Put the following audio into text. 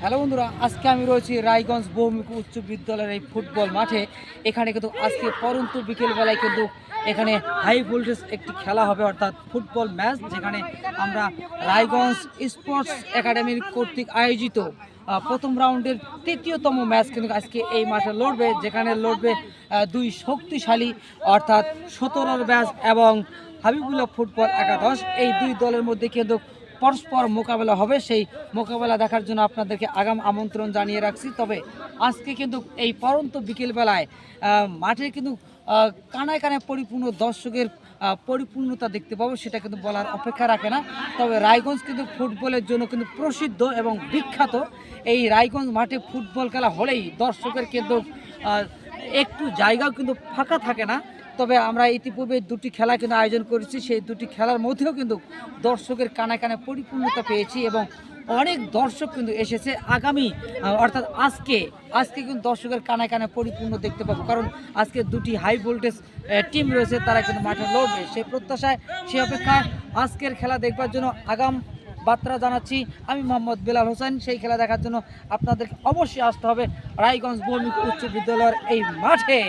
Hello বন্ধুরা, আজকে আমি রয়েছি রায়গঞ্জ বহুমুখী উচ্চ বিদ্যালয়ের এই ফুটবল মাঠে। এখানে কিন্তু আজকে পরন্ত বিকেলবেলায় কিন্তু এখানে হাই ভোল্টেজ একটি খেলা হবে, অর্থাৎ ফুটবল ম্যাচ, যেখানে আমরা রায়গঞ্জ স্পোর্টস একাডেমির কর্তৃক আয়োজিত প্রথম রাউন্ডের তৃতীয়তম ম্যাচ কিন্তু আজকে এই মাঠে লড়বে, যেখানে লড়বে দুই শক্তিশালী অর্থাৎ 17 ব্যাচ এবং হাবিবুল্লাহ ফুটবল একাদশ। এই দুই দলের মধ্যে কিন্তু পরস্পর মোকাবেলা হবে। সেই মোকাবেলা দেখার জন্য আপনাদেরকে আগাম আমন্ত্রণ জানিয়ে রাখছি। তবে আজকে কিন্তু এই পরন্ত বিকেলবেলায় মাঠে কিন্তু কানায় কানায় পরিপূর্ণ দর্শকের পরিপূর্ণতা দেখতে পাবো, সেটা কিন্তু বলার অপেক্ষা রাখে না। তবে রায়গঞ্জ কিন্তু ফুটবলের জন্য কিন্তু প্রসিদ্ধ এবং বিখ্যাত। এই রায়গঞ্জ মাঠে ফুটবল খেলা হলেই দর্শকের কিন্তু একটু জায়গাও কিন্তু ফাঁকা থাকে না। তবে আমরা ইতিপূর্বে দুটি খেলা কিন্তু আয়োজন করেছি, সেই দুটি খেলার মধ্যেও কিন্তু দর্শকের কানায় কানায় পরিপূর্ণতা পেয়েছি এবং অনেক দর্শক কিন্তু এসেছে। আগামী অর্থাৎ আজকে কিন্তু দর্শকের কানায় কানায় পরিপূর্ণ দেখতে পাবো, কারণ আজকে দুটি হাই ভোল্টেজ টিম রয়েছে, তারা কিন্তু মাঠে লড়বে। সেই প্রত্যাশায়, সেই অপেক্ষায় আজকের খেলা দেখবার জন্য আগাম বার্তা জানাচ্ছি আমি মোহাম্মদ বেলাল হোসেন। সেই খেলা দেখার জন্য আপনাদের অবশ্যই আসতে হবে রায়গঞ্জ বহুমুখী উচ্চ বিদ্যালয়ের এই মাঠে।